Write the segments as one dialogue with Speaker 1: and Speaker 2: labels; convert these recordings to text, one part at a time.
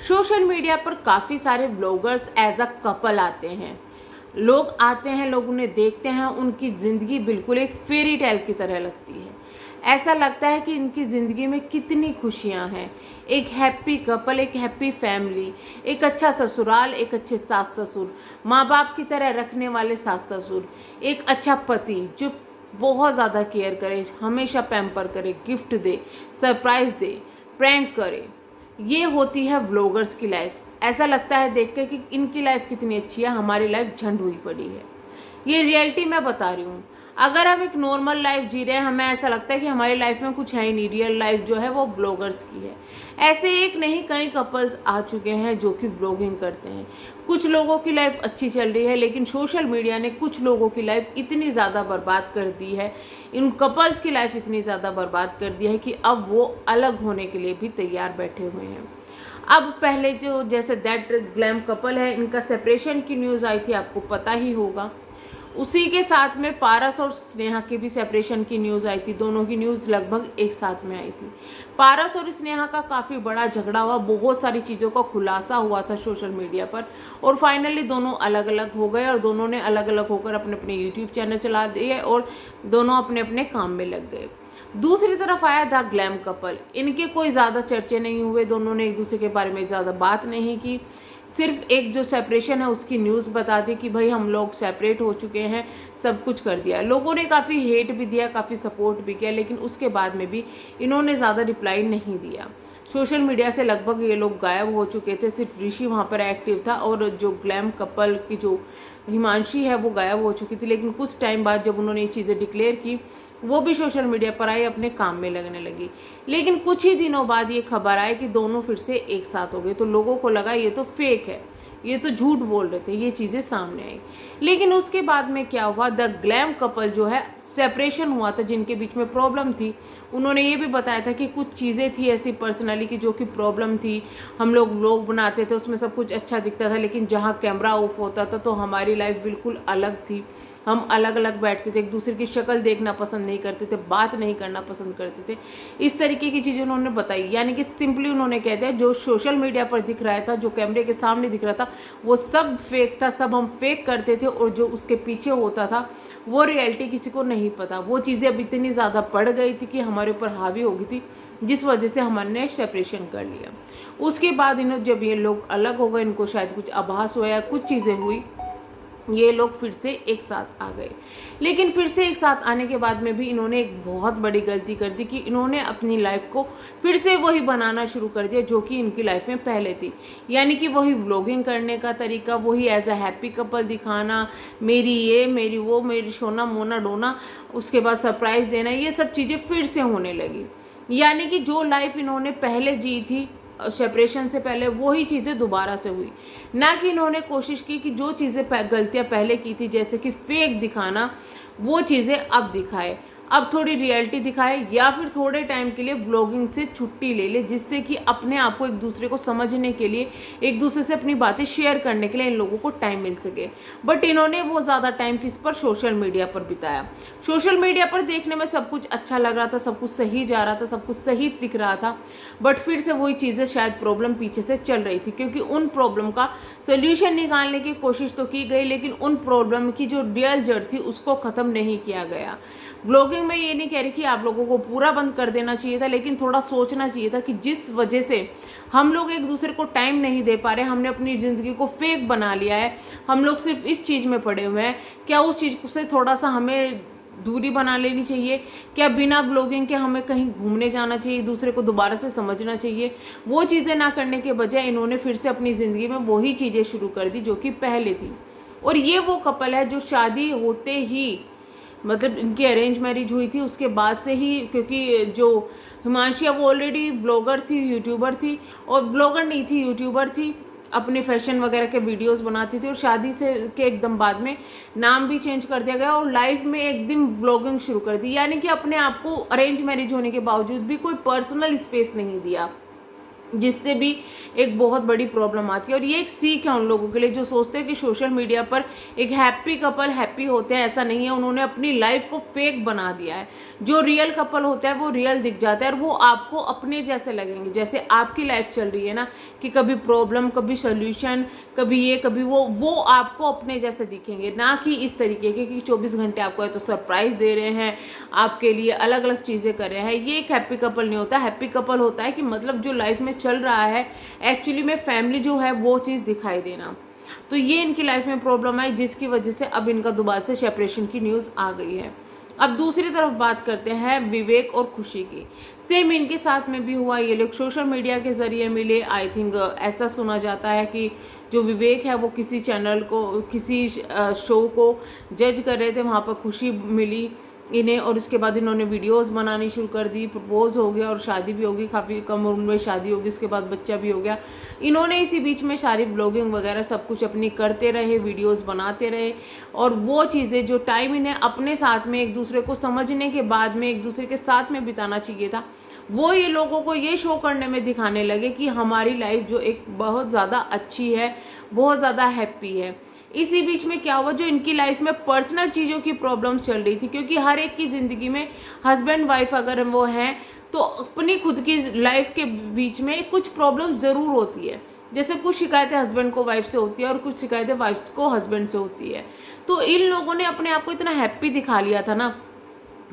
Speaker 1: Social media पर काफ़ी सारे ब्लॉगर्स एज अ कपल आते हैं। लोग आते हैं, लोग उन्हें देखते हैं, उनकी ज़िंदगी बिल्कुल एक फेरी टेल की तरह लगती है। ऐसा लगता है कि इनकी ज़िंदगी में कितनी खुशियां हैं। एक हैप्पी कपल, एक हैप्पी फैमिली, एक अच्छा ससुराल, एक अच्छे सास ससुर, माँ बाप की तरह रखने वाले सास ससुर, एक अच्छा पति जो बहुत ज़्यादा केयर करे, हमेशा पैम्पर करे, गिफ्ट दे, सरप्राइज़ दे, प्रैंक करे। ये होती है व्लॉगर्स की लाइफ। ऐसा लगता है देख के कि इनकी लाइफ कितनी अच्छी है, हमारी लाइफ झंड हुई पड़ी है। ये रियलिटी मैं बता रही हूँ। अगर हम एक नॉर्मल लाइफ जी रहे हैं, हमें ऐसा लगता है कि हमारी लाइफ में कुछ है ही नहीं। रियल लाइफ जो है वो व्लॉगर्स की है। ऐसे एक नहीं कई कपल्स आ चुके हैं जो कि व्लॉगिंग करते हैं। कुछ लोगों की लाइफ अच्छी चल रही है, लेकिन सोशल मीडिया ने कुछ लोगों की लाइफ इतनी ज़्यादा बर्बाद कर दी है, इन कपल्स की लाइफ इतनी ज़्यादा बर्बाद कर दी है कि अब वो अलग होने के लिए भी तैयार बैठे हुए हैं। अब पहले जो जैसे दैट ग्लैम कपल है, इनका सेपरेशन की न्यूज़ आई थी, आपको पता ही होगा। उसी के साथ में पारस और स्नेहा की भी सेपरेशन की न्यूज़ आई थी। दोनों की न्यूज़ लगभग एक साथ में आई थी। पारस और स्नेहा का काफ़ी बड़ा झगड़ा हुआ, बहुत सारी चीज़ों का खुलासा हुआ था सोशल मीडिया पर, और फाइनली दोनों अलग अलग हो गए और दोनों ने अलग अलग होकर अपने अपने यूट्यूब चैनल चला दिए और दोनों अपने अपने काम में लग गए। दूसरी तरफ आया द ग्लैम कपल। इनके कोई ज़्यादा चर्चे नहीं हुए, दोनों ने एक दूसरे के बारे में ज़्यादा बात नहीं की। सिर्फ एक जो सेपरेशन है उसकी न्यूज़ बता दी कि भाई हम लोग सेपरेट हो चुके हैं, सब कुछ कर दिया। लोगों ने काफ़ी हेट भी दिया, काफ़ी सपोर्ट भी किया, लेकिन उसके बाद में भी इन्होंने ज़्यादा रिप्लाई नहीं दिया। सोशल मीडिया से लगभग ये लोग गायब हो चुके थे, सिर्फ ऋषि वहाँ पर एक्टिव था और जो ग्लैम कपल की जो हिमांशी है वो गायब हो चुकी थी। लेकिन कुछ टाइम बाद जब उन्होंने ये चीज़ें डिक्लेयर की, वो भी सोशल मीडिया पर आई, अपने काम में लगने लगी। लेकिन कुछ ही दिनों बाद ये खबर आई कि दोनों फिर से एक साथ हो गए, तो लोगों को लगा ये तो फेक है, ये तो झूठ बोल रहे थे, ये चीज़ें सामने आई। लेकिन उसके बाद में क्या हुआ, द ग्लैम कपल जो है सेपरेशन हुआ था, जिनके बीच में प्रॉब्लम थी, उन्होंने ये भी बताया था कि कुछ चीज़ें थी ऐसी पर्सनली की जो कि प्रॉब्लम थी। हम लोग व्लॉग बनाते थे, उसमें सब कुछ अच्छा दिखता था, लेकिन जहाँ कैमरा ऑफ होता था तो हमारी लाइफ बिल्कुल अलग थी। हम अलग अलग बैठते थे, एक दूसरे की शक्ल देखना पसंद नहीं करते थे, बात नहीं करना पसंद करते थे। इस तरीके की चीज़ें उन्होंने बताई। यानी कि सिंपली उन्होंने कह दिया जो सोशल मीडिया पर दिख रहा था, जो कैमरे के सामने दिख रहा था, वो सब फेक था, सब हम फेक करते थे, और जो उसके पीछे होता था वो रियलिटी किसी को नहीं पता। वो चीज़ें अब इतनी ज़्यादा बढ़ गई थी कि हमारे ऊपर हावी हो गई थी, जिस वजह से हमने सेपरेशन कर लिया। उसके बाद इन्होंने जब ये लोग अलग हो गए, इनको शायद कुछ आभास हुआ या कुछ चीज़ें हुई, ये लोग फिर से एक साथ आ गए। लेकिन फिर से एक साथ आने के बाद में भी इन्होंने एक बहुत बड़ी गलती कर दी कि इन्होंने अपनी लाइफ को फिर से वही बनाना शुरू कर दिया जो कि इनकी लाइफ में पहले थी। यानी कि वही व्लॉगिंग करने का तरीका, वही एज अ हैप्पी कपल दिखाना, मेरी ये मेरी वो, मेरी सोना मोना डोना, उसके बाद सरप्राइज़ देना, ये सब चीज़ें फिर से होने लगी। यानी कि जो लाइफ इन्होंने पहले जी थी सेपरेशन से पहले, वही चीज़ें दोबारा से हुई। ना कि इन्होंने कोशिश की कि जो चीज़ें गलतियाँ पहले की थी, जैसे कि फेक दिखाना, वो चीज़ें अब दिखाए, अब थोड़ी रियलिटी दिखाए, या फिर थोड़े टाइम के लिए ब्लॉगिंग से छुट्टी ले ले, जिससे कि अपने आप को एक दूसरे को समझने के लिए, एक दूसरे से अपनी बातें शेयर करने के लिए इन लोगों को टाइम मिल सके। बट इन्होंने वो ज़्यादा टाइम किस पर, सोशल मीडिया पर बिताया। सोशल मीडिया पर देखने में सब कुछ अच्छा लग रहा था, सब कुछ सही जा रहा था, सब कुछ सही दिख रहा था, बट फिर से वही चीज़ें शायद प्रॉब्लम पीछे से चल रही थी, क्योंकि उन प्रॉब्लम का सोल्यूशन निकालने की कोशिश तो की गई, लेकिन उन प्रॉब्लम की जो रियल जड़ थी उसको ख़त्म नहीं किया गया। ब्लॉगिंग में ये नहीं कह रही कि आप लोगों को पूरा बंद कर देना चाहिए था, लेकिन थोड़ा सोचना चाहिए था कि जिस वजह से हम लोग एक दूसरे को टाइम नहीं दे पा रहे, हमने अपनी ज़िंदगी को फेक बना लिया है, हम लोग सिर्फ इस चीज़ में पड़े हुए हैं, क्या उस चीज़ से थोड़ा सा हमें दूरी बना लेनी चाहिए? क्या बिना ब्लॉगिंग के हमें कहीं घूमने जाना चाहिए, एक दूसरे को दोबारा से समझना चाहिए? वो चीज़ें ना करने के बजाय इन्होंने फिर से अपनी ज़िंदगी में वही चीज़ें शुरू कर दी जो कि पहले थी। और ये वो कपल है जो शादी होते ही, मतलब इनकी अरेंज मैरिज हुई थी, उसके बाद से ही, क्योंकि जो हिमांशी वो ऑलरेडी व्लॉगर थी, यूट्यूबर थी, और व्लॉगर नहीं थी, यूट्यूबर थी, अपने फैशन वगैरह के वीडियोस बनाती थी, और शादी से के एकदम बाद में नाम भी चेंज कर दिया गया और लाइफ में एकदम व्लॉगिंग शुरू कर दी। यानी कि अपने आप को अरेंज मैरिज होने के बावजूद भी कोई पर्सनल स्पेस नहीं दिया। जिससे भी एक बहुत बड़ी प्रॉब्लम आती है। और ये एक सीख है उन लोगों के लिए जो सोचते हैं कि सोशल मीडिया पर एक हैप्पी कपल हैप्पी होते हैं। ऐसा नहीं है, उन्होंने अपनी लाइफ को फेक बना दिया है। जो रियल कपल होता है वो रियल दिख जाता है और वो आपको अपने जैसे लगेंगे। जैसे आपकी लाइफ चल रही है ना, कि कभी प्रॉब्लम, कभी सोल्यूशन, कभी ये कभी वो आपको अपने जैसे दिखेंगे, ना कि इस तरीके के कि 24 घंटे आपको है तो सरप्राइज दे रहे हैं, आपके लिए अलग अलग चीज़ें कर रहे हैं। ये एक हैप्पी कपल नहीं होता। हैप्पी कपल होता है कि मतलब जो लाइफ में चल रहा है एक्चुअली में फैमिली जो है वो चीज़ दिखाई देना। तो ये इनकी लाइफ में प्रॉब्लम आई, जिसकी वजह से अब इनका दोबारा से सेपरेशन की न्यूज़ आ गई है। अब दूसरी तरफ बात करते हैं विवेक और खुशी की। सेम इनके साथ में भी हुआ। ये लोग सोशल मीडिया के ज़रिए मिले। आई थिंक ऐसा सुना जाता है कि जो विवेक है वो किसी चैनल को, किसी शो को जज कर रहे थे, वहाँ पर खुशी मिली इन्हें और उसके बाद इन्होंने वीडियोस बनानी शुरू कर दी। प्रपोज हो गया और शादी भी होगी, काफ़ी कम उम्र में शादी होगी, उसके बाद बच्चा भी हो गया। इन्होंने इसी बीच में सारी ब्लॉगिंग वगैरह सब कुछ अपनी करते रहे, वीडियोस बनाते रहे। और वो चीज़ें जो टाइम इन्हें अपने साथ में एक दूसरे को समझने के बाद में एक दूसरे के साथ में बिताना चाहिए था, वो ये लोगों को ये शो करने में दिखाने लगे कि हमारी लाइफ जो एक बहुत ज़्यादा अच्छी है, बहुत ज़्यादा हैप्पी है। इसी बीच में क्या हुआ, जो इनकी लाइफ में पर्सनल चीज़ों की प्रॉब्लम चल रही थी, क्योंकि हर एक की ज़िंदगी में हस्बैंड वाइफ अगर वो हैं तो अपनी खुद की लाइफ के बीच में कुछ प्रॉब्लम ज़रूर होती है। जैसे कुछ शिकायतें हस्बैंड को वाइफ से होती है और कुछ शिकायतें वाइफ को हस्बैंड से होती है। तो इन लोगों ने अपने आप को इतना हैप्पी दिखा लिया था ना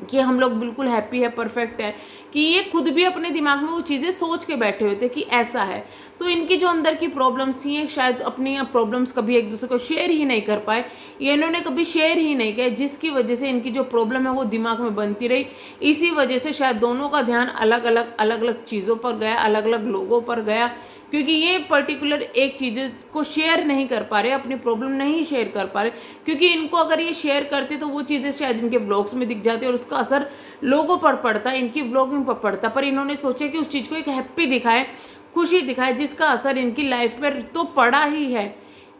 Speaker 1: कि हम लोग बिल्कुल हैप्पी है, परफेक्ट है, कि ये खुद भी अपने दिमाग में वो चीज़ें सोच के बैठे हुए थे कि ऐसा है। तो इनकी जो अंदर की प्रॉब्लम्स थी, शायद अपनी प्रॉब्लम्स कभी एक दूसरे को शेयर ही नहीं कर पाए, ये इन्होंने कभी शेयर ही नहीं किया, जिसकी वजह से इनकी जो प्रॉब्लम है वो दिमाग में बनती रही। इसी वजह से शायद दोनों का ध्यान अलग अलग चीज़ों पर गया, अलग अलग लोगों पर गया, क्योंकि ये पर्टिकुलर एक चीज़ को शेयर नहीं कर पा रहे, अपनी प्रॉब्लम नहीं शेयर कर पा रहे। क्योंकि इनको अगर ये शेयर करते तो वो चीज़ें शायद इनके ब्लॉग्स में दिख जाती और उसका असर लोगों पर पड़ता, इनकी ब्लॉगिंग पर पड़ता। पर इन्होंने सोचा कि उस चीज़ को एक हैप्पी दिखाए, खुशी दिखाए, जिसका असर इनकी लाइफ पर तो पड़ा ही है,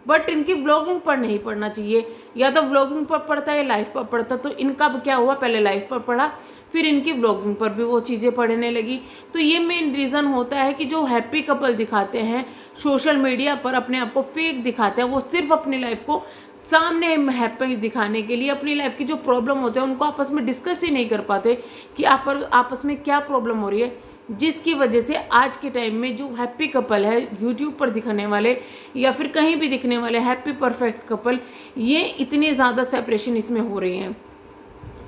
Speaker 1: बट इनकी व्लॉगिंग पर नहीं पड़ना चाहिए। या तो व्लॉगिंग पर पड़ता है या लाइफ पर पड़ता। तो इनका क्या हुआ, पहले लाइफ पर पड़ा, फिर इनकी व्लॉगिंग पर भी वो चीज़ें पढ़ने लगी। तो ये मेन रीज़न होता है कि जो हैप्पी कपल दिखाते हैं सोशल मीडिया पर, अपने आप को फेक दिखाते हैं, वो सिर्फ अपनी लाइफ को सामने हैप्पी दिखाने के लिए अपनी लाइफ की जो प्रॉब्लम होते हैं उनको आपस में डिस्कस ही नहीं कर पाते कि आपस में क्या प्रॉब्लम हो रही है, जिसकी वजह से आज के टाइम में जो हैप्पी कपल है यूट्यूब पर दिखने वाले या फिर कहीं भी दिखने वाले हैप्पी परफेक्ट कपल, ये इतने ज़्यादा सेपरेशन इसमें हो रही हैं।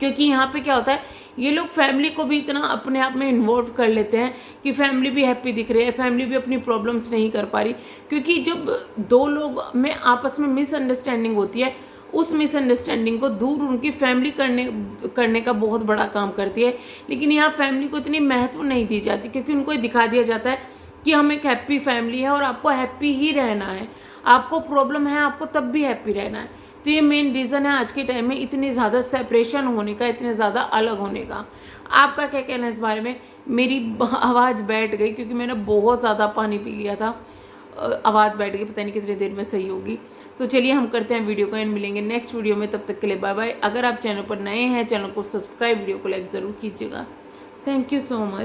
Speaker 1: क्योंकि यहाँ पे क्या होता है, ये लोग फैमिली को भी इतना अपने आप में इन्वॉल्व कर लेते हैं कि फैमिली भी हैप्पी दिख रही है, फैमिली भी अपनी प्रॉब्लम्स नहीं कर पा रही। क्योंकि जब दो लोग में आपस में मिसअंडरस्टैंडिंग होती है, उस मिसअंडरस्टैंडिंग को दूर उनकी फैमिली करने का बहुत बड़ा काम करती है। लेकिन यहाँ फैमिली को इतनी महत्व नहीं दी जाती, क्योंकि उनको ये दिखा दिया जाता है कि हम एक हैप्पी फैमिली है और आपको हैप्पी ही रहना है, आपको प्रॉब्लम है आपको तब भी हैप्पी रहना है। तो ये मेन रीज़न है आज के टाइम में इतनी ज़्यादा सेपरेशन होने का, इतने ज़्यादा अलग होने का। आपका क्या कहना है इस बारे में? मेरी आवाज़ बैठ गई क्योंकि मैंने बहुत ज़्यादा पानी पी लिया था, आवाज़ बैठ गई, पता नहीं कितनी देर में सही होगी। तो चलिए हम करते हैं वीडियो को एंड मिलेंगे नेक्स्ट वीडियो में, तब तक के लिए बाय बाय। अगर आप चैनल पर नए हैं, चैनल को सब्सक्राइब, वीडियो को लाइक ज़रूर कीजिएगा। Thank you so much.